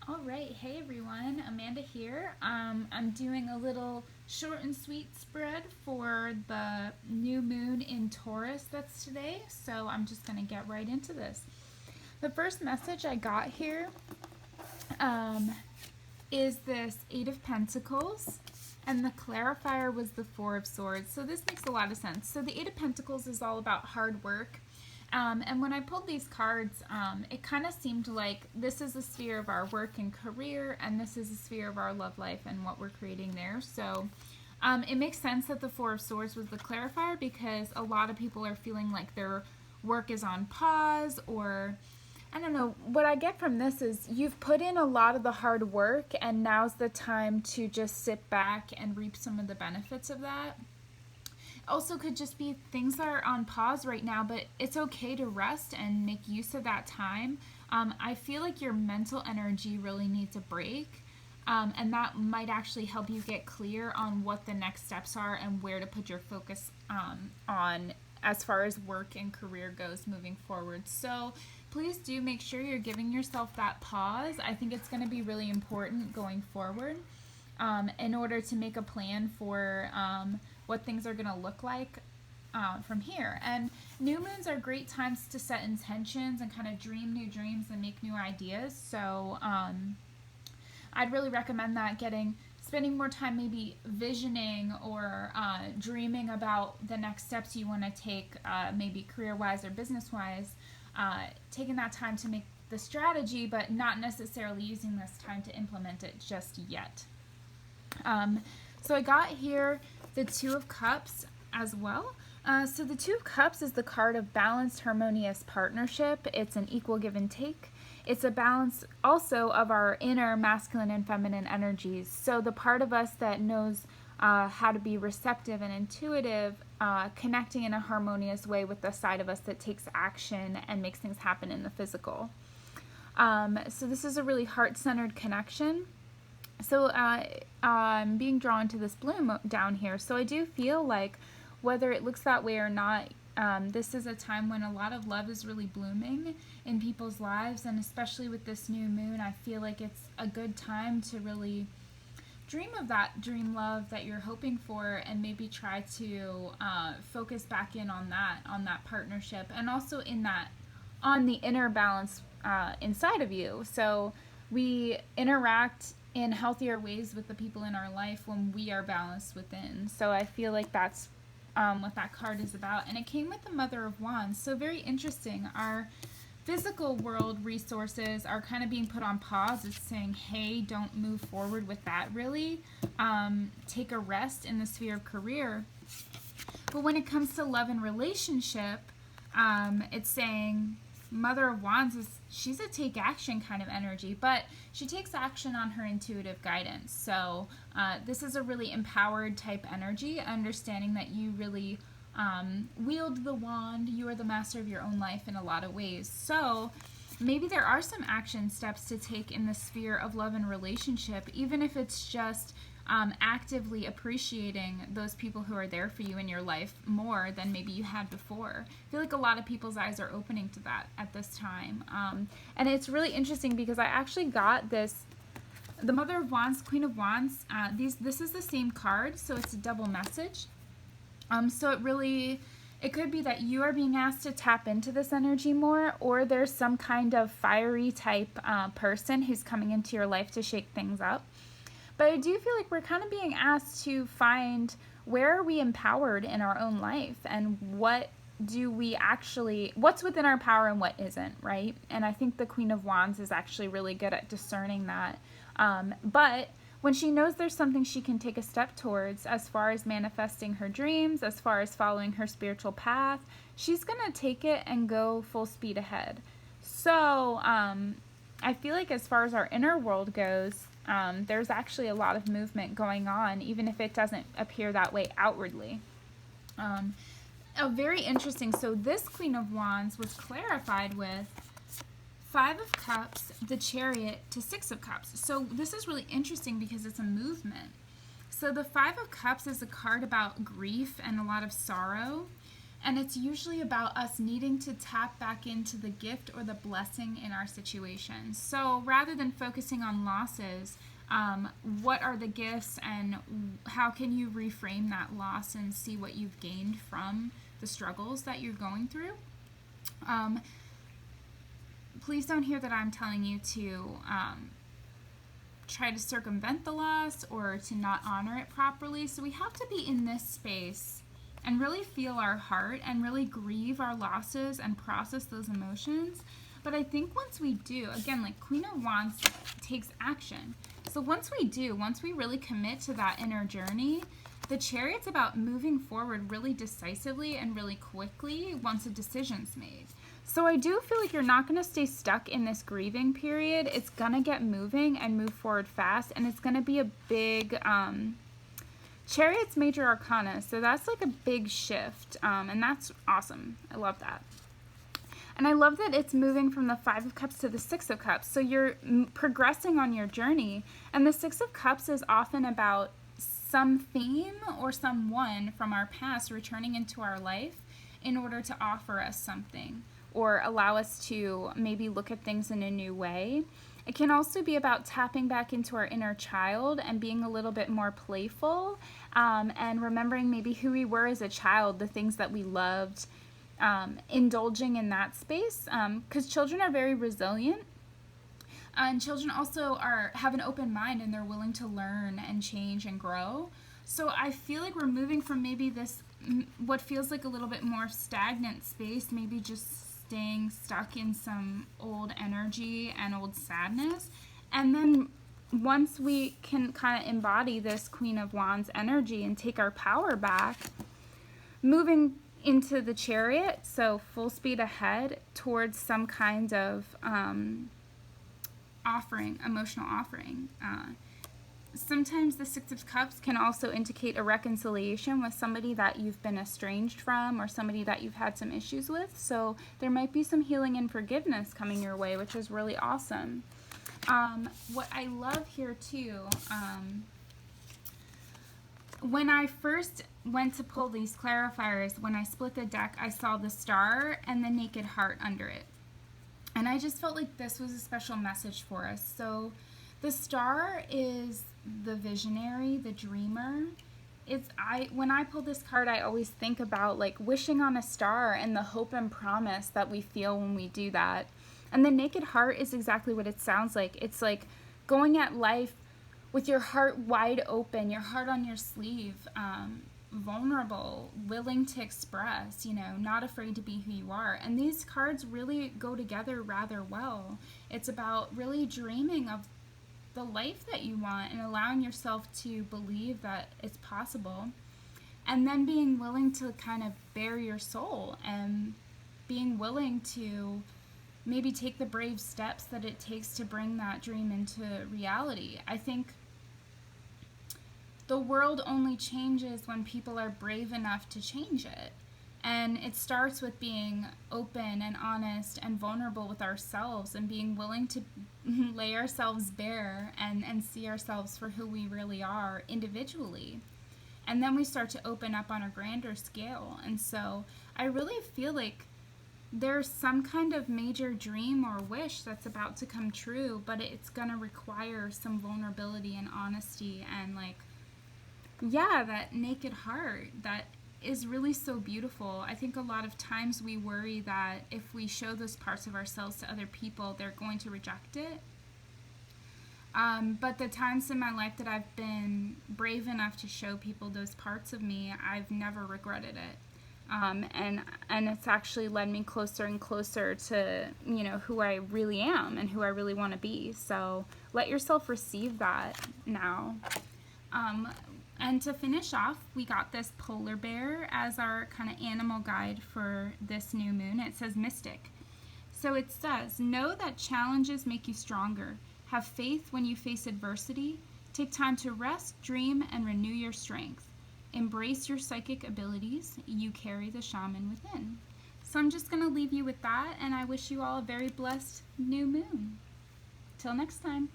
All right, hey everyone, Amanda here. I'm doing a little short and sweet spread for the new moon in Taurus that's today, so I'm just going to get right into this. The first message I got here um, is this Eight of Pentacles, and the clarifier was the Four of Swords. So this makes a lot of sense. So the Eight of Pentacles is all about hard work. And when I pulled these cards, it kind of seemed like this is a sphere of our work and career, and this is a sphere of our love life and what we're creating there. So it makes sense that the Four of Swords was the clarifier because a lot of people are feeling like their work is on pause, or I don't know. What I get from this is you've put in a lot of the hard work, and now's the time to just sit back and reap some of the benefits of that. Also could just be things are on pause right now, but it's okay to rest and make use of that time. I feel like your mental energy really needs a break, and that might actually help you get clear on what the next steps are and where to put your focus on as far as work and career goes moving forward. So please do make sure you're giving yourself that pause. I think it's going to be really important going forward in order to make a plan for what things are going to look like from here. And new moons are great times to set intentions and kind of dream new dreams and make new ideas. So I'd really recommend that, spending more time maybe visioning or dreaming about the next steps you want to take, maybe career-wise or business-wise, taking that time to make the strategy, but not necessarily using this time to implement it just yet. So I got here the Two of Cups as well. So the Two of Cups is the card of balanced, harmonious partnership. It's an equal give and take. It's a balance also of our inner masculine and feminine energies. So the part of us that knows how to be receptive and intuitive, connecting in a harmonious way with the side of us that takes action and makes things happen in the physical. So this is a really heart-centered connection. So I'm being drawn to this bloom down here. So I do feel like whether it looks that way or not, this is a time when a lot of love is really blooming in people's lives. And especially with this new moon, I feel like it's a good time to really dream of that dream love that you're hoping for, and maybe try to focus back in on that partnership, and also on the inner balance inside of you. So we interact in healthier ways with the people in our life when we are balanced within. So I feel like that's what that card is about. And it came with the Mother of Wands. So very interesting. Our physical world resources are kind of being put on pause. It's saying, hey, don't move forward with that really. Take a rest in the sphere of career. But when it comes to love and relationship, it's saying Mother of Wands she's a take action kind of energy, but she takes action on her intuitive guidance. So this is a really empowered type energy, understanding that you really wield the wand. You are the master of your own life in a lot of ways. So maybe there are some action steps to take in the sphere of love and relationship, even if it's just actively appreciating those people who are there for you in your life more than maybe you had before. I feel like a lot of people's eyes are opening to that at this time. And it's really interesting because I actually got the Mother of Wands, Queen of Wands. This is the same card, so it's a double message. So it could be that you are being asked to tap into this energy more, or there's some kind of fiery type person who's coming into your life to shake things up. But I do feel like we're kind of being asked to find where are we empowered in our own life, and what's within our power and what isn't, right? And I think the Queen of Wands is actually really good at discerning that. But when she knows there's something she can take a step towards as far as manifesting her dreams, as far as following her spiritual path, she's going to take it and go full speed ahead. So I feel like as far as our inner world goes, there's actually a lot of movement going on, even if it doesn't appear that way outwardly. Very interesting. So this Queen of Wands was clarified with Five of Cups, the Chariot, to Six of Cups. So this is really interesting because it's a movement. So the Five of Cups is a card about grief and a lot of sorrow. And it's usually about us needing to tap back into the gift or the blessing in our situation. So rather than focusing on losses, what are the gifts and how can you reframe that loss and see what you've gained from the struggles that you're going through? Please don't hear that I'm telling you to try to circumvent the loss or to not honor it properly. So we have to be in this space and really feel our heart and really grieve our losses and process those emotions. But I think once we do, again, like Queen of Wands takes action. So once we really commit to that inner journey, the Chariot's about moving forward really decisively and really quickly once a decision's made. So I do feel like you're not going to stay stuck in this grieving period. It's going to get moving and move forward fast, and it's going to be a big Chariot's major arcana, so that's like a big shift, and that's awesome. I love that. And I love that it's moving from the Five of Cups to the Six of Cups. So you're progressing on your journey. And the Six of Cups is often about some theme or someone from our past returning into our life in order to offer us something or allow us to maybe look at things in a new way. It can also be about tapping back into our inner child and being a little bit more playful, and remembering maybe who we were as a child, the things that we loved, indulging in that space, because children are very resilient, and children also have an open mind and they're willing to learn and change and grow. So I feel like we're moving from maybe this what feels like a little bit more stagnant space, maybe just staying stuck in some old energy and old sadness, and then once we can kind of embody this Queen of Wands energy and take our power back, moving into the Chariot, so full speed ahead towards some kind of offering, emotional offering. Sometimes the Six of Cups can also indicate a reconciliation with somebody that you've been estranged from or somebody that you've had some issues with. So there might be some healing and forgiveness coming your way, which is really awesome. What I love here too, when I first went to pull these clarifiers, when I split the deck, I saw the Star and the Naked Heart under it. And I just felt like this was a special message for us. So the Star is the visionary, the dreamer. When I pull this card, I always think about like wishing on a star and the hope and promise that we feel when we do that. And the Naked Heart is exactly what it sounds like. It's like going at life with your heart wide open, your heart on your sleeve, vulnerable, willing to express, not afraid to be who you are. And these cards really go together rather well. It's about really dreaming of the life that you want and allowing yourself to believe that it's possible, and then being willing to kind of bare your soul and being willing to maybe take the brave steps that it takes to bring that dream into reality. I think the world only changes when people are brave enough to change it. And it starts with being open and honest and vulnerable with ourselves and being willing to lay ourselves bare and see ourselves for who we really are individually. And then we start to open up on a grander scale. And so I really feel like there's some kind of major dream or wish that's about to come true, but it's going to require some vulnerability and honesty and that naked heart that is really so beautiful. I think a lot of times we worry that if we show those parts of ourselves to other people, they're going to reject it. But the times in my life that I've been brave enough to show people those parts of me, I've never regretted it. And it's actually led me closer and closer to, who I really am and who I really want to be. So let yourself receive that now. And to finish off, we got this polar bear as our kind of animal guide for this new moon. It says Mystic. So it says, know that challenges make you stronger. Have faith when you face adversity. Take time to rest, dream, and renew your strength. Embrace your psychic abilities. You carry the shaman within. So I'm just going to leave you with that, and I wish you all a very blessed new moon. Till next time.